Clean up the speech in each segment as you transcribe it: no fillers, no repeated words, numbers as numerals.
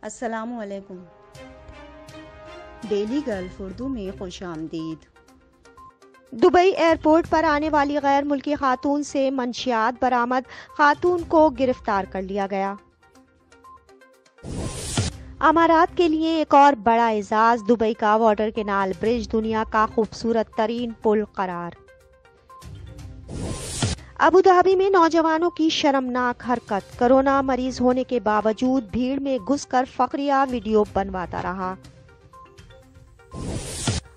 السلام علیکم۔ Daily golf Urdu میں خوش آمدید۔ دبئی ایئرپورٹ پر آنے والی غیر ملکی خاتون سے منشیات برآمد، خاتون کو گرفتار کر لیا گیا۔ امارات کے لیے ایک اور بڑا اعزاز، دبئی کا واٹر کینال برج دنیا کا خوبصورت ترین پل قرار۔ ابوظہبی میں نوجوانوں کی شرمناک حرکت، کرونا مریض ہونے کے باوجود بھیڑ میں گھس کر فقریہ ویڈیو بنواتا رہا۔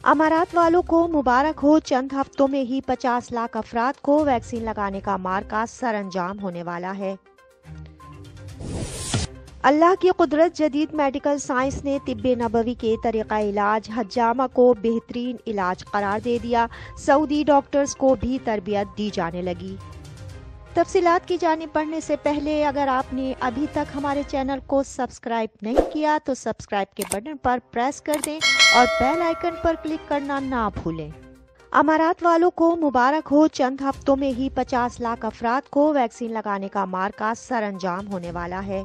امارات والوں کو مبارک ہو، چند ہفتوں میں ہی 50 لاکھ افراد کو ویکسین لگانے کا مارکا سر انجام ہونے والا ہے۔ اللہ کی قدرت، جدید میڈیکل سائنس نے طب نبوی کے طریقہ علاج حجامہ کو بہترین علاج قرار دے دیا، سعودی ڈاکٹرز کو بھی تربیت دی جانے لگی۔ تفصیلات کی جانب بڑھنے سے پہلے اگر آپ نے ابھی تک ہمارے چینل کو سبسکرائب نہیں کیا تو سبسکرائب کے بٹن پر پریس کر دیں اور بیل آئیکن پر کلک کرنا نہ بھولیں۔ امارات والوں کو مبارک ہو، چند ہفتوں میں ہی 50 لاکھ افراد کو ویکسین لگانے کا مارکا سر انجام ہونے والا ہے۔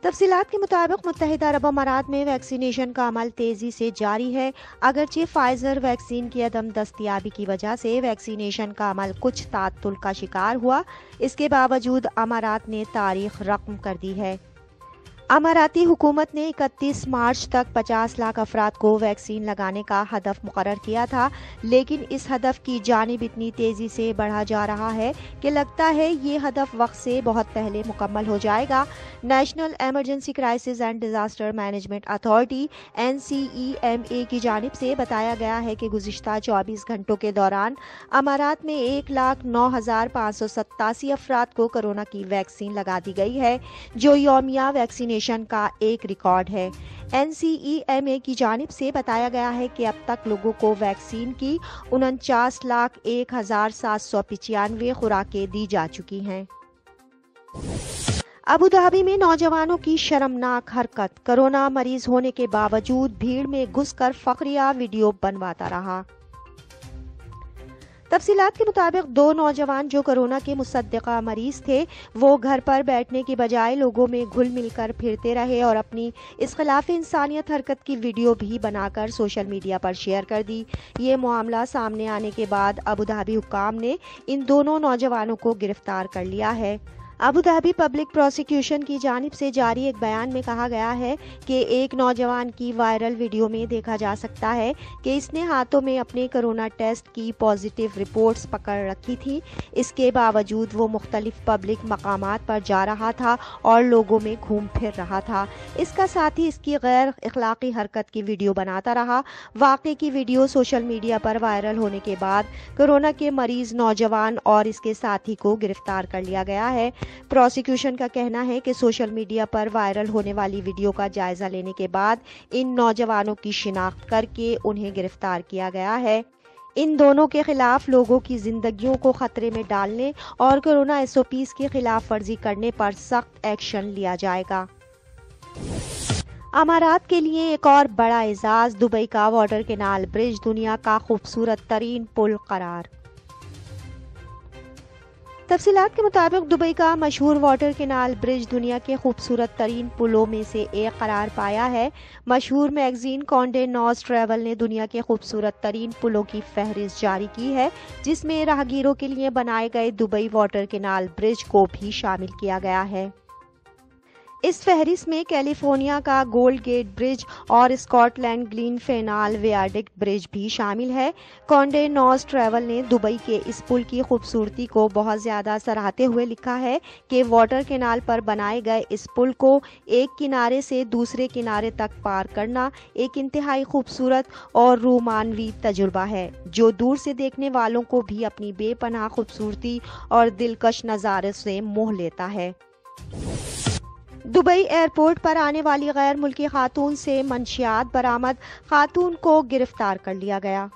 تفصیلات کے مطابق متحدہ عرب امارات میں ویکسینیشن کا عمل تیزی سے جاری ہے۔ اگرچہ فائزر ویکسین کی عدم دستیابی کی وجہ سے ویکسینیشن کا عمل کچھ تعطل کا شکار ہوا، اس کے باوجود امارات نے تاریخ رقم کر دی ہے۔ اماراتی حکومت نے 31 مارچ تک 50 لاکھ افراد کو ویکسین لگانے کا ہدف مقرر کیا تھا، لیکن اس ہدف کی جانب اتنی تیزی سے بڑھا جا رہا ہے کہ لگتا ہے یہ ہدف وقت سے بہت پہلے مکمل ہو جائے گا۔ National emergency crisis and disaster management authority NCEMA کی جانب سے بتایا گیا ہے کہ گزشتہ 24 گھنٹوں کے دوران امارات میں 1,09,587 افراد کو کورونا کی ویکسین لگا دی گئی ہے، جو یومیہ ویکسینیشن کا ایک ریکارڈ ہے۔ NCEMA کی جانب سے بتایا گیا ہے کہ اب تک لوگوں کو ویکسین کی 49,01,795 خوراکیں دی جا چکی ہیں۔ ابوظہبی میں نوجوانوں کی شرمناک حرکت، کرونا مریض ہونے کے باوجود بھیڑ میں گھس کر فقریہ ویڈیو بنواتا رہا۔ تفصیلات کے مطابق 2 نوجوان جو کورونا کے مصدقہ مریض تھے، وہ گھر پر بیٹھنے کی بجائے لوگوں میں گھل مل کر پھرتے رہے اور اپنی اس خلاف انسانیت حرکت کی ویڈیو بھی بنا کر سوشل میڈیا پر شیئر کر دی۔ یہ معاملہ سامنے آنے کے بعد ابوظہبی حکام نے ان دونوں نوجوانوں کو گرفتار کر لیا ہے۔ ابوظہبی پبلک پروسیکیوشن کی جانب سے جاری ایک بیان میں کہا گیا ہے کہ ایک نوجوان کی وائرل ویڈیو میں دیکھا جا سکتا ہے کہ اس نے ہاتھوں میں اپنے کورونا ٹیسٹ کی پازیٹیو رپورٹس پکڑ رکھی تھی، اس کے باوجود وہ مختلف پبلک مقامات پر جا رہا تھا اور لوگوں میں گھوم پھر رہا تھا۔ اس کا ساتھی اس کی غیر اخلاقی حرکت کی ویڈیو بناتا رہا۔ واقعے کی ویڈیو سوشل میڈیا پر وائرل ہونے کے بعد کورونا کے مریض نوجوان اور اس کے ساتھی کو گرفتار کر لیا گیا ہے۔ پروسیکیوشن کا کہنا ہے کہ سوشل میڈیا پر وائرل ہونے والی ویڈیو کا جائزہ لینے کے بعد ان نوجوانوں کی شناخت کر کے انہیں گرفتار کیا گیا ہے۔ ان دونوں کے خلاف لوگوں کی زندگیوں کو خطرے میں ڈالنے اور کورونا SOPs کی خلاف ورزی کرنے پر سخت ایکشن لیا جائے گا۔ امارات کے لیے ایک اور بڑا اعزاز، دبئی کا واٹر کینال برج دنیا کا خوبصورت ترین پل قرار۔ تفصیلات کے مطابق دبئی کا مشہور واٹر کینال برج دنیا کے خوبصورت ترین پلوں میں سے ایک قرار پایا ہے۔ مشہور میگزین کانڈے ناز ٹریول نے دنیا کے خوبصورت ترین پلوں کی فہرست جاری کی ہے، جس میں راہگیروں کے لیے بنائے گئے دبئی واٹر کینال برج کو بھی شامل کیا گیا ہے۔ اس فہرست میں کیلیفورنیا کا گولڈ گیٹ برج اور اسکاٹ لینڈ گلین فینال ویاڈکٹ برج بھی شامل ہے۔ کانڈے ناز ٹریول نے دبئی کے اس پل کی خوبصورتی کو بہت زیادہ سراہتے ہوئے لکھا ہے کہ واٹر کینال پر بنائے گئے اس پل کو ایک کنارے سے دوسرے کنارے تک پار کرنا ایک انتہائی خوبصورت اور رومانوی تجربہ ہے، جو دور سے دیکھنے والوں کو بھی اپنی بے پناہ خوبصورتی اور دلکش نظارے سے موہ لیتا ہے۔ دبئی ایئرپورٹ پر آنے والی غیر ملکی خاتون سے منشیات برآمد، خاتون کو گرفتار کر لیا گیا۔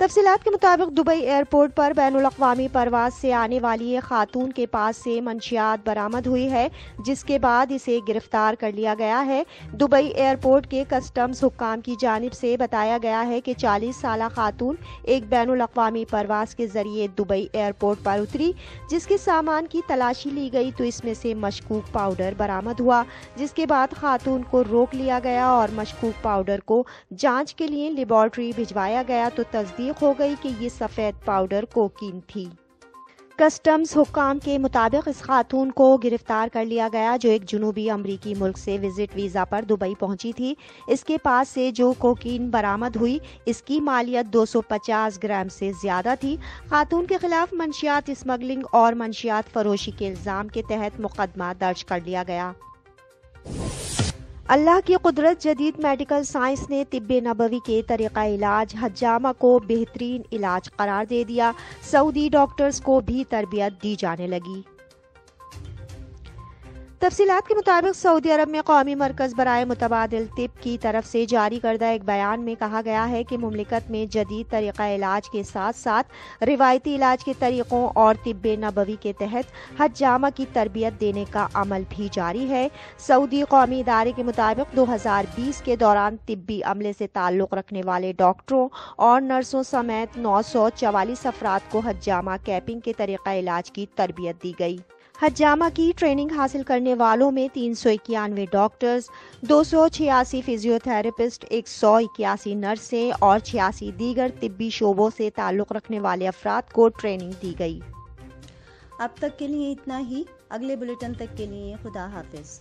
تفصیلات کے مطابق دبئی ایئرپورٹ پر بین الاقوامی پرواز سے آنے والی ایک خاتون کے پاس سے منشیات برآمد ہوئی ہے، جس کے بعد اسے گرفتار کر لیا گیا ہے۔ دبئی ایئرپورٹ کے کسٹمز حکام کی جانب سے بتایا گیا ہے کہ 40 سالہ خاتون ایک بین الاقوامی پرواز کے ذریعے دبئی ایئرپورٹ پر اتری، جس کے سامان کی تلاشی لی گئی تو اس میں سے مشکوک پاؤڈر برآمد ہوا، جس کے بعد خاتون کو روک لیا گیا اور مشکوک پاؤڈر کو جانچ کے لیے لیبارٹری بھجوایا گیا تو تصدیق ہو گئی کہ یہ سفید پاؤڈر کوکین تھی۔ کسٹمز حکام کے مطابق اس خاتون کو گرفتار کر لیا گیا جو ایک جنوبی امریکی ملک سے وزٹ ویزا پر دبئی پہنچی تھی۔ اس کے پاس سے جو کوکین برآمد ہوئی اس کی مالیت 250 گرام سے زیادہ تھی۔ خاتون کے خلاف منشیات اسمگلنگ اور منشیات فروشی کے الزام کے تحت مقدمہ درج کر لیا گیا۔ اللہ کی قدرت، جدید میڈیکل سائنس نے طب نبوی کے طریقہ علاج حجامہ کو بہترین علاج قرار دے دیا، سعودی ڈاکٹرز کو بھی تربیت دی جانے لگی۔ تفصیلات کے مطابق سعودی عرب میں قومی مرکز برائے متبادل طب کی طرف سے جاری کردہ ایک بیان میں کہا گیا ہے کہ مملکت میں جدید طریقہ علاج کے ساتھ ساتھ روایتی علاج کے طریقوں اور طب نبوی کے تحت حجامہ کی تربیت دینے کا عمل بھی جاری ہے۔ سعودی قومی ادارے کے مطابق 2020 کے دوران طبی عملے سے تعلق رکھنے والے ڈاکٹروں اور نرسوں سمیت 944 افراد کو حجامہ کیپنگ کے طریقہ علاج کی تربیت دی گئی۔ حجامہ کی ٹریننگ حاصل کرنے والوں میں 391 ڈاکٹرز، 286 فزیو تھراپسٹ، 181 نرسیں اور 86 دیگر طبی شعبوں سے تعلق رکھنے والے افراد کو ٹریننگ دی گئی۔ اب تک کے لیے اتنا ہی، اگلے بلیٹن تک کے لیے خدا حافظ۔